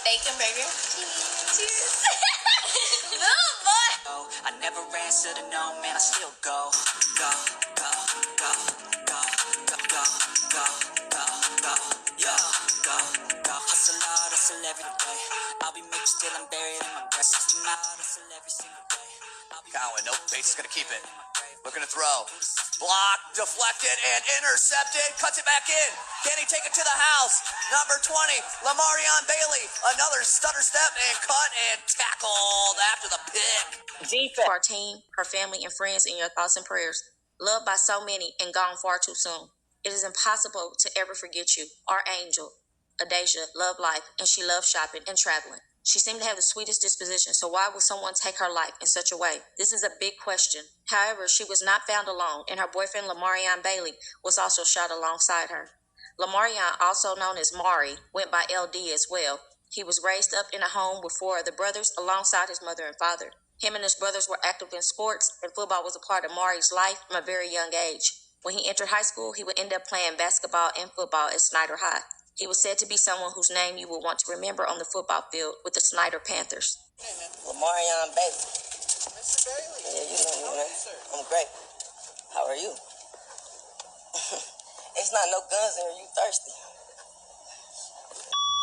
Bacon burger. Cheers. Good boy. Oh, I never answer to no, man, I still go. Go, go, go, go, go, go, go, go, go, yo, go, go. Hustle every day. I'll be making still I'm buried in my breast. System out, hustle every single day. Cowan, nope, Bates is going to keep it. Looking to throw. Blocked, deflected, and intercepted. Cuts it back in. Can he take it to the house? Number 20, Lamarion Bailey. Another stutter step and cut and tackled after the pick. Defense. Our team, her family, and friends in your thoughts and prayers. Loved by so many and gone far too soon. It is impossible to ever forget you. Our angel, Adasia, loved life, and she loved shopping and traveling. She seemed to have the sweetest disposition, so why would someone take her life in such a way? This is a big question. However, she was not found alone, and her boyfriend, Lamarion Bailey, was also shot alongside her. Lamarion, also known as Mari, went by LD as well. He was raised up in a home with 4 other brothers alongside his mother and father. Him and his brothers were active in sports, and football was a part of Mari's life from a very young age. When he entered high school, he would end up playing basketball and football at Snyder High. He was said to be someone whose name you will want to remember on the football field with the Snyder Panthers. Lamarion Bailey. Mr. Bailey. Yeah, you know me, How are man. you, sir? I'm great. How are you? It's not no guns in here. You thirsty?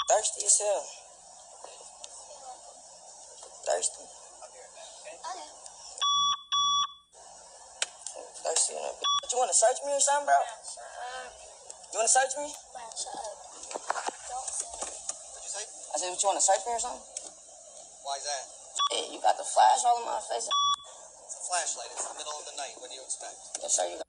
Thirsty as hell. Thirsty. Thirsty in that bitch. But you want to search me or something, bro? You want to search me? I said, what, you want to search me or something? Why is that? Yeah, you got the flash all in my face. It's a flashlight. It's the middle of the night. What do you expect? Yes, sir, you got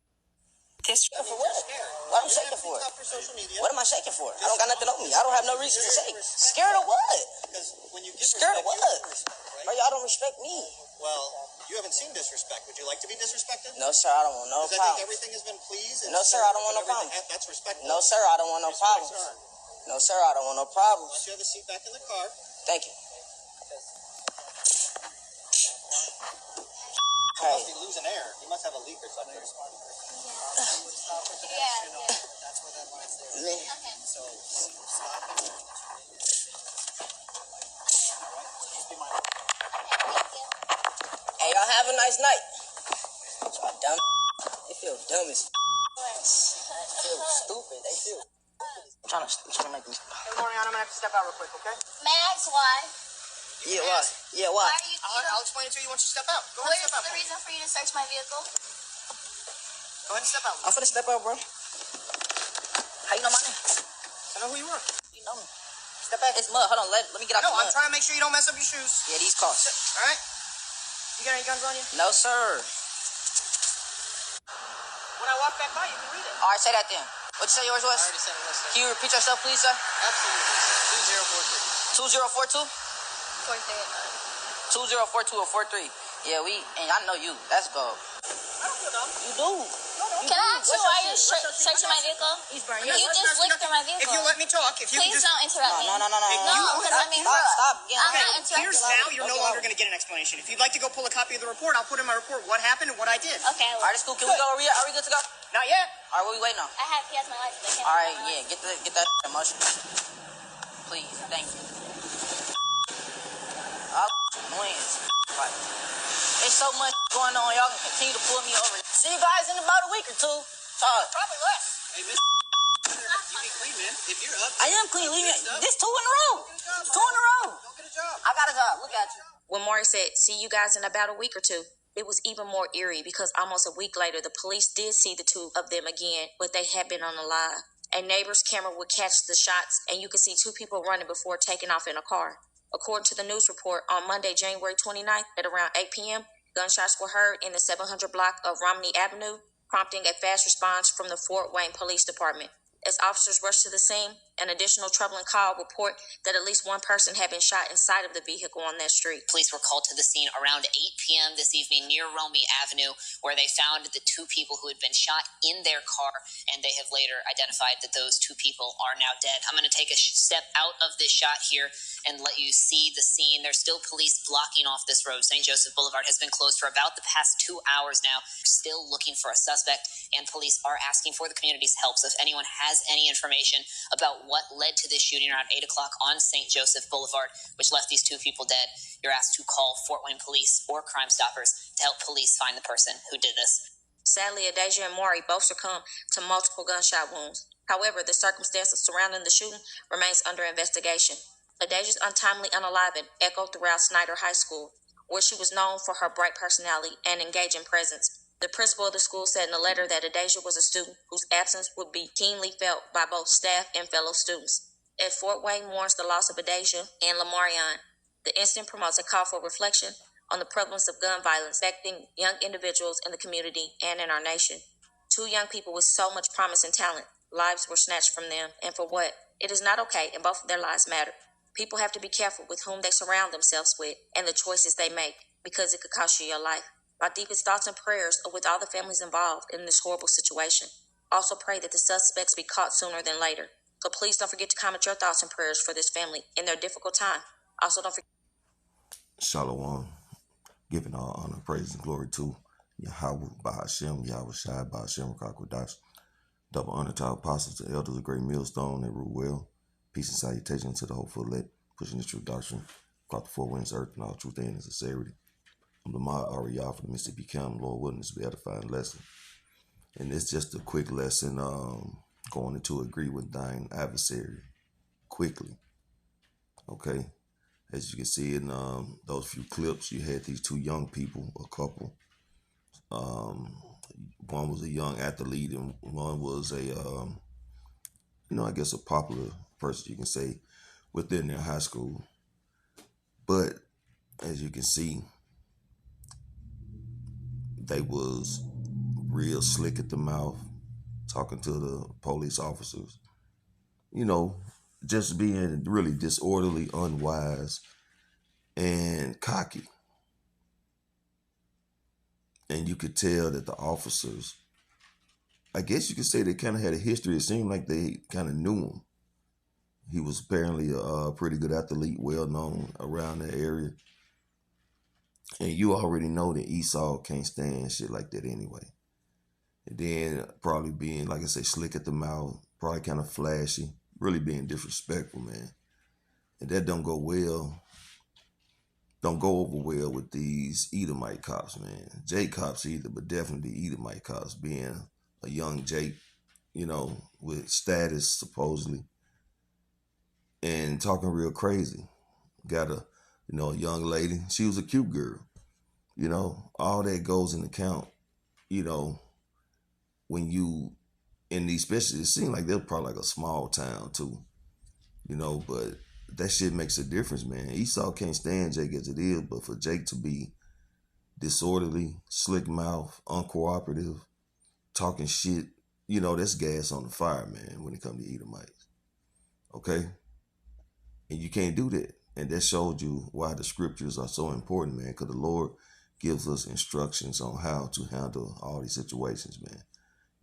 This for You're what? scared. What I'm You shaking have to for? be tough for social media. What am I shaking for? I don't got nothing on me. I don't have no reason to shake. Scared of what? Because when you get Scared of respect, what? you have respect, Bro, right? y'all don't respect me. Well, you haven't seen disrespect. Would you like to be disrespected? No, sir, I don't want no Because I think problem. everything has been pleased. And No, sir, I don't want no everything- problem. That's respectful. No, sir, I don't want no problems. No, sir, I don't want no problems. Once you have a seat back in the car. Thank you. You must be losing air. You must have a leak or something. Yeah. That's where that line's there. Man. So stop. Hey, y'all have a nice night. Y'all dumb. They feel dumb as feel stupid. They feel. I'm trying to make them. Hey, Mariana, I'm gonna have to step out real quick, okay? Max, why? Yeah, why? Yeah, why? Why are you? I'll explain it to you once you step out. Go ahead What and is step out. the reason for you to search my vehicle? Go ahead and step out. I'm finna step out, bro. How you know my name? I know who you are. You know me. Step back. It's mud. Hold on. Let me get out No, the mud. I'm trying to make sure you don't mess up your shoes. Yeah, these costs. All right? You got any guns on you? No, sir. When I walk back by, you can read it. All right, say that then. What'd you say yours was? I already said it was. Can you repeat yourself, please, sir? Absolutely. 2042? 2042 or 43? Yeah, and I know you. Let's go. I don't feel dumb. You do. Can I ask you why you're searching my vehicle? You just looked through my vehicle. If you let me talk, if you Please can just... don't interrupt me. No. No, because I mean, Stop. Yeah, I'm okay. not interrupting. Here's now, you're no longer going to get an explanation. If you'd like to go pull a copy of the report, I'll put in my report what happened and what I did. Okay, All right, it's cool. Can we go? Are we good to go? Not yet. All right, what we waiting on? he has my license. All right, yeah, get that emotion. Please, thank you. Annoying. Like, there's so much going on. Y'all can continue to pull me over. See you guys in about a week or two. Probably less. Hey, Mr. You be clean, man. If you're up, I am clean. Leave me. This 2 in a row. 2 in a row. go get a job. I got a job. Look at you. When Maury said, see you guys in about a week or two, it was even more eerie because almost a week later, the police did see the 2 of them again, but they had been unalive. A neighbor's camera would catch the shots, and you could see 2 people running before taking off in a car. According to the news report, on Monday, January 29th, at around 8 p.m., gunshots were heard in the 700 block of Romney Avenue, prompting a fast response from the Fort Wayne Police Department. As officers rushed to the scene, an additional troubling call report that at least one person had been shot inside of the vehicle on that street. Police were called to the scene around 8 p.m. this evening near Romney Avenue, where they found the 2 people who had been shot in their car, and they have later identified that those 2 people are now dead. I'm going to take a step out of this shot here and let you see the scene. There's still police blocking off this road. St. Joseph Boulevard has been closed for about the past 2 hours now, still looking for a suspect, and police are asking for the community's help. So if anyone has any information about what led to this shooting around 8 o'clock on St. Joseph Boulevard, which left these two people dead, you're asked to call Fort Wayne Police or Crime Stoppers to help police find the person who did this. Sadly, Adasia and Maury both succumbed to multiple gunshot wounds. However, the circumstances surrounding the shooting remains under investigation. Adasia's untimely unaliving echoed throughout Snyder High School, where she was known for her bright personality and engaging presence. The principal of the school said in a letter that Adasia was a student whose absence would be keenly felt by both staff and fellow students. As Fort Wayne mourns the loss of Adasia and Lamarion, the incident promotes a call for reflection on the prevalence of gun violence affecting young individuals in the community and in our nation. Two young people with so much promise and talent, lives were snatched from them, and for what? It is not okay, and both of their lives matter. People have to be careful with whom they surround themselves with and the choices they make, because it could cost you your life. My deepest thoughts and prayers are with all the families involved in this horrible situation. Also pray that the suspects be caught sooner than later. So please don't forget to comment your thoughts and prayers for this family in their difficult time. Also don't forget. Shalom. Giving all honor, praise, and glory to Yahweh Bahashem, Yahweh Shai Bahashem, Rakakwadash. Double honor to our apostles, the elders of Great Millstone, and rule well. Peace and salutation to the hopeful elect, pushing the true doctrine across the four winds, earth, and all truth and sincerity. I'm Lamar Ariel for the Mississippi County, Lord willing, this will be edifying lesson. And it's just a quick lesson going into agree with thine adversary quickly. Okay? As you can see in those few clips, you had these two young people, a couple. One was a young athlete and one was a, I guess a popular person, you can say, within their high school. But as you can see, they was real slick at the mouth, talking to the police officers. Just being really disorderly, unwise, and cocky. And you could tell that the officers, I guess you could say they kind of had a history. It seemed like they kind of knew him. He was apparently a pretty good athlete, well known around that area. And you already know that Esau can't stand shit like that anyway. And then probably being, like I say, slick at the mouth, probably kind of flashy, really being disrespectful, man. And that don't go over well with these Edomite cops, man. Jake cops either, but definitely Edomite cops, being a young Jake, with status supposedly, and talking real crazy. Got a young lady. She was a cute girl. All that goes in account, when you, in these, especially, it seemed like they're probably like a small town too, but that shit makes a difference, man. Esau can't stand Jake as it is, but for Jake to be disorderly, slick mouth, uncooperative, talking shit, that's gas on the fire, man, when it comes to Edomites. Okay? And you can't do that. And that showed you why the scriptures are so important, man, because the Lord gives us instructions on how to handle all these situations, man.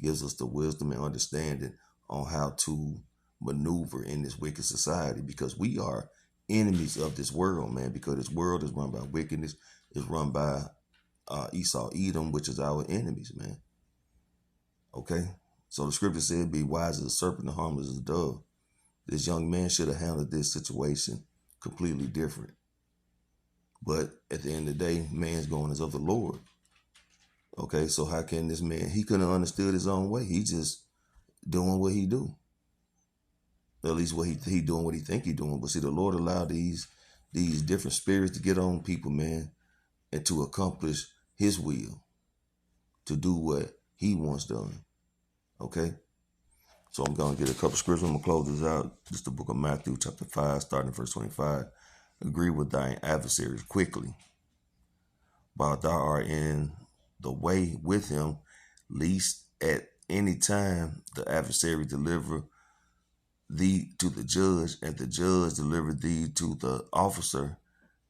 Gives us the wisdom and understanding on how to maneuver in this wicked society, because we are enemies of this world, man, because this world is run by wickedness, is run by Esau, Edom, which is our enemies, man. Okay? So the scripture said, be wise as a serpent and harmless as a dove. This young man should have handled this situation completely different. But at the end of the day, man's going as of the Lord. Okay, so how can this man, he couldn't have understood his own way. He just doing what he do. At least what he doing what he think he doing. But see, the Lord allowed these different spirits to get on people, man, and to accomplish his will, to do what he wants done. Okay? So I'm going to get a couple scriptures. I'm going to close this out. This is the book of Matthew, chapter 5, starting at verse 25. Agree with thine adversaries quickly, while thou art in the way with him, lest at any time the adversary deliver thee to the judge, and the judge deliver thee to the officer,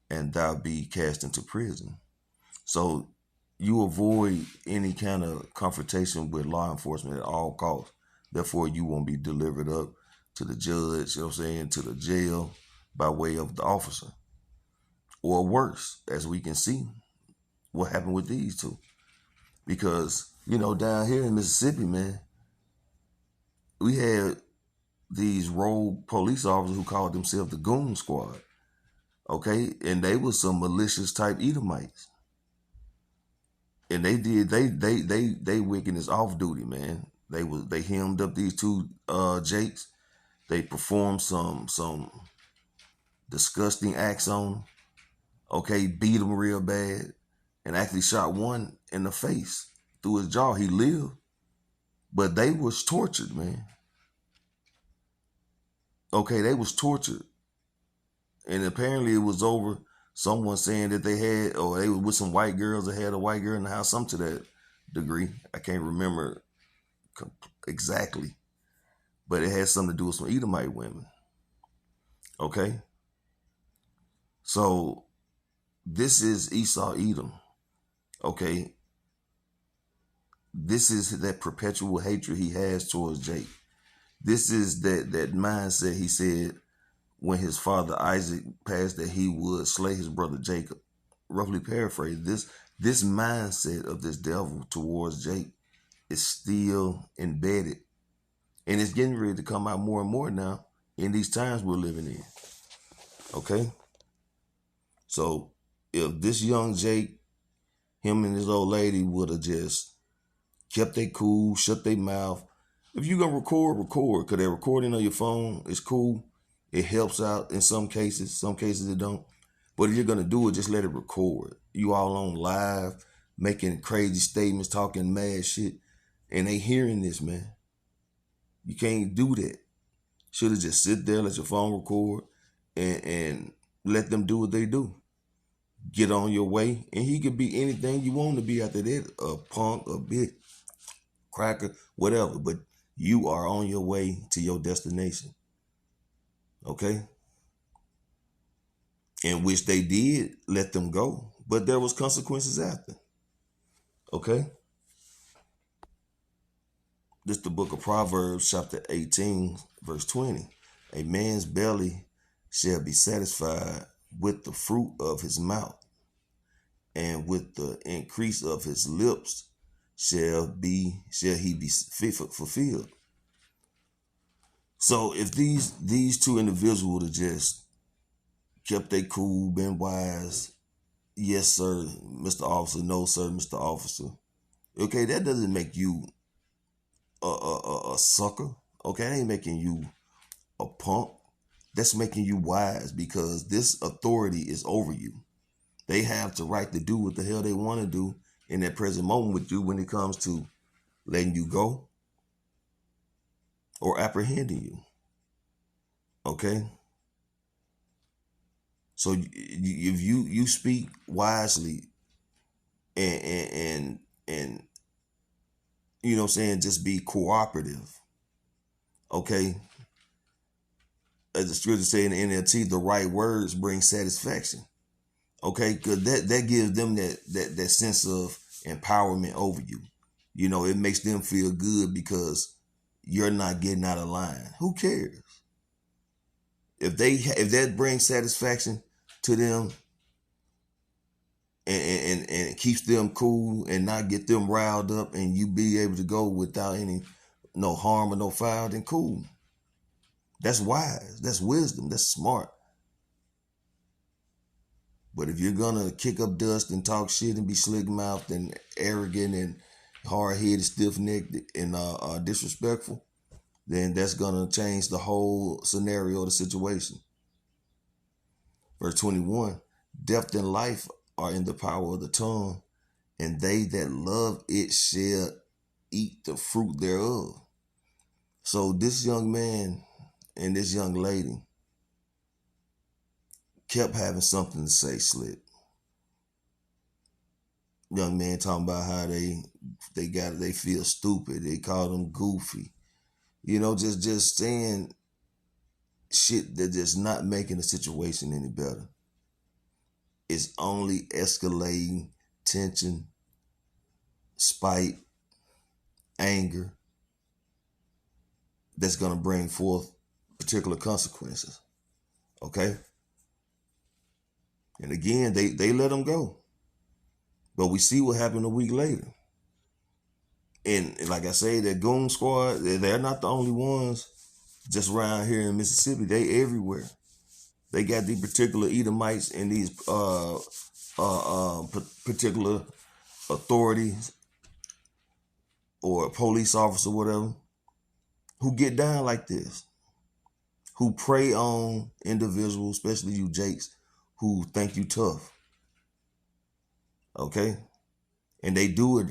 and thou be cast into prison. So you avoid any kind of confrontation with law enforcement at all costs. Therefore, you won't be delivered up to the judge, to the jail by way of the officer. Or worse, as we can see what happened with these two. Because, down here in Mississippi, man, we had these rogue police officers who called themselves the Goon Squad. Okay, and they were some malicious type Edomites. And they wickedness off duty, man. They hemmed up these two Jakes. They performed some disgusting acts on them. Okay, beat him real bad, and actually shot one in the face through his jaw. He lived, but they was tortured, man. Okay, they was tortured, and apparently it was over someone saying that they had, or they were with some white girls that had a white girl in the house, something to that degree. I can't remember exactly, but it had something to do with some Edomite women. Okay, so this is Esau Edom. Okay, this is that perpetual hatred he has towards Jake. This is that mindset he said when his father Isaac passed that he would slay his brother Jacob. Roughly paraphrased, this mindset of this devil towards Jake is still embedded. And it's getting ready to come out more and more now in these times we're living in. Okay? So if this young Jake, him and his old lady would have just kept their cool, shut their mouth. If you gonna record, because they're recording on your phone, it's cool. It helps out in some cases it don't. But if you're gonna do it, just let it record. You all on live, making crazy statements, talking mad shit, and they hearing this, man. You can't do that. Should have just sit there, let your phone record, and let them do what they do. Get on your way, and he could be anything you want to be after that, a punk, a bitch, cracker, whatever. But you are on your way to your destination. Okay? In which they did let them go, but there was consequences after. Okay? This is the book of Proverbs, chapter 18, verse 20. A man's belly shall be satisfied with the fruit of his mouth, and with the increase of his lips shall he be fulfilled. So if these two individuals would have just kept their cool, been wise, yes sir, Mr. Officer, no sir, Mr. Officer. Okay, that doesn't make you a sucker. Okay, that ain't making you a punk. That's making you wise, because this authority is over you. They have the right to do what the hell they want to do in that present moment with you when it comes to letting you go or apprehending you. Okay? So if you speak wisely and you know what I'm saying, just be cooperative. Okay? As the scripture say in the NLT, the right words bring satisfaction. Okay? Because that gives them that sense of empowerment over you. You know, it makes them feel good because you're not getting out of line. Who cares? If that brings satisfaction to them and keeps them cool and not get them riled up, and you be able to go without no harm or no foul, then cool. That's wise. That's wisdom. That's smart. But if you're gonna kick up dust and talk shit and be slick-mouthed and arrogant and hard-headed, stiff-necked and disrespectful, then that's gonna change the whole scenario of the situation. Verse 21, death and life are in the power of the tongue, and they that love it shall eat the fruit thereof. So this young man and this young lady kept having something to say, Slick. Young man talking about how they feel stupid. They call them goofy. You know, just saying shit that just not making the situation any better. It's only escalating tension, spite, anger that's going to bring forth particular consequences. Okay? And again, they let him go. But we see what happened a week later. And like I say, that Goon Squad, they're not the only ones just around here in Mississippi, they everywhere. They got these particular Edomites and these particular authorities or police officer, whatever, who get down like this, who prey on individuals, especially you Jakes, who think you tough. Okay? And they do it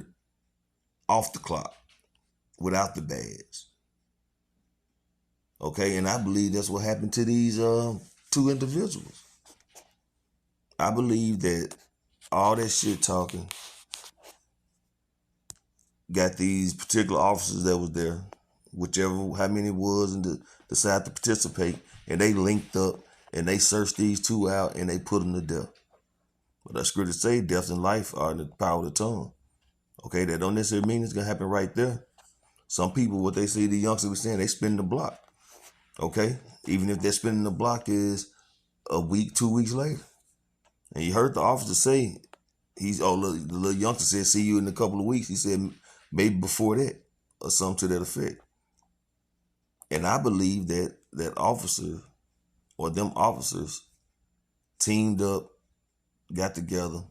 off the clock, without the badge. Okay? And I believe that's what happened to these two individuals. I believe that all that shit talking got these particular officers that was there, whichever, how many it was, and decided to participate, and they linked up, and they searched these two out, and they put them to death. But that scripture say death and life are in the power of the tongue. Okay, that don't necessarily mean it's going to happen right there. Some people, what they say, the youngsters were saying, they spin the block. Okay, even if they're spinning the block is a week, 2 weeks later. And you heard the officer say, the little youngster said, see you in a couple of weeks. He said, maybe before that, or something to that effect. And I believe that officer, or them officers, teamed up, got together,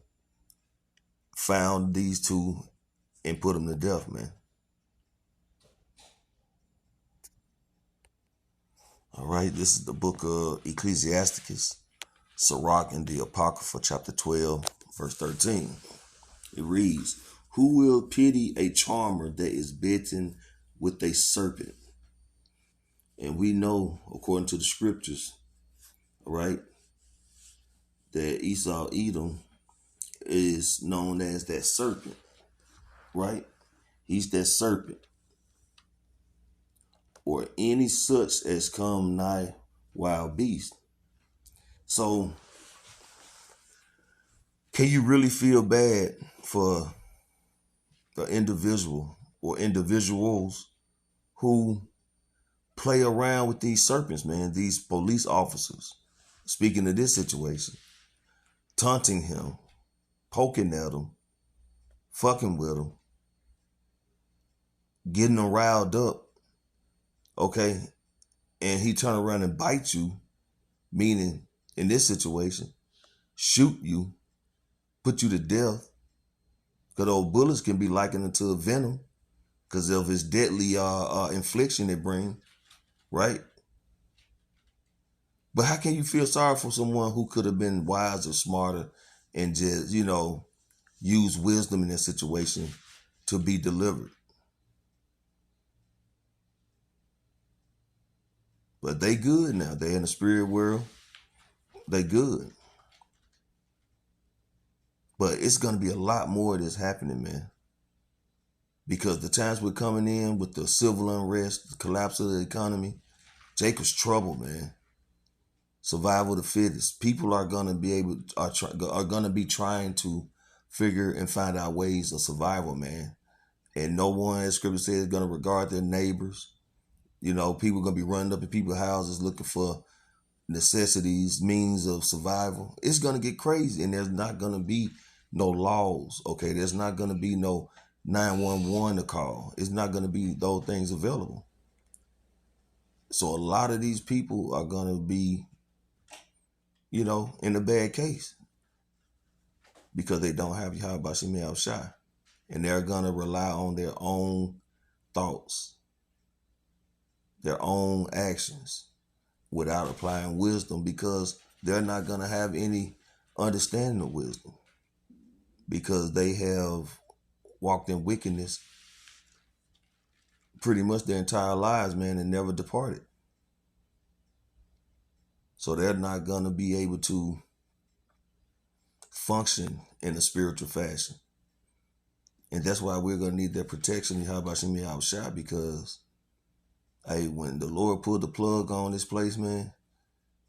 found these two, and put them to death, man. All right, this is the book of Ecclesiasticus, Sirach, and the Apocrypha, chapter 12, verse 13. It reads, who will pity a charmer that is bitten with a serpent? And we know, according to the scriptures, right, that Esau, Edom, is known as that serpent, right? He's that serpent. Or any such as come nigh wild beast. So, can you really feel bad for the individual or individuals who play around with these serpents, man? These police officers, speaking of this situation, taunting him, poking at him, fucking with him, getting him riled up, okay? And he turn around and bite you, meaning in this situation, shoot you, put you to death, because those bullets can be likened into a venom because of his deadly infliction it brings, right? But how can you feel sorry for someone who could have been wiser, smarter, and just, use wisdom in that situation to be delivered? But they good now. They in the spirit world. They good. But it's going to be a lot more of this happening, man. Because the times we're coming in with the civil unrest, the collapse of the economy, Jacob's trouble, man. Survival of the fittest. People are going to be trying to figure and find out ways of survival, man. And no one, as scripture says, is going to regard their neighbors. People are going to be running up in people's houses looking for necessities, means of survival. It's going to get crazy, and there's not going to be no laws, okay? There's not going to be no 911 to call. It's not going to be those things available. So a lot of these people are going to be, in a bad case because they don't have Yahweh Shemi Shai, and they're going to rely on their own thoughts, their own actions, without applying wisdom, because they're not going to have any understanding of wisdom, because they have walked in wickedness pretty much their entire lives, man, and never departed. So they're not going to be able to function in a spiritual fashion. And that's why we're going to need that protection, Yahweh Shemi Shai, because hey, when the Lord pulled the plug on this place, man,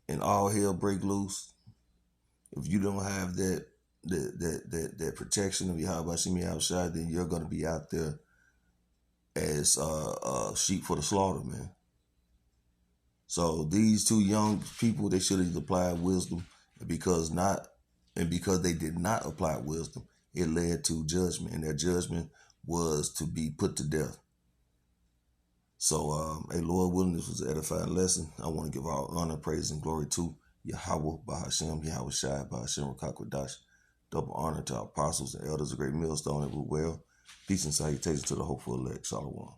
and all hell break loose, if you don't have that protection of Yahweh Shemi Shai, then you're going to be out there as sheep for the slaughter, man. So these two young people, they should have applied wisdom, because they did not apply wisdom, it led to judgment, and their judgment was to be put to death. So, hey, Lord willing, this was an edifying lesson. I want to give all honor, praise, and glory to Yahweh, Bahashem, Yahweh Shai, Bahashem, Rakakwadash. Double honor to our apostles and elders of Great Millstone and Root Well. Peace and salutations to the hopeful elect. Shalom.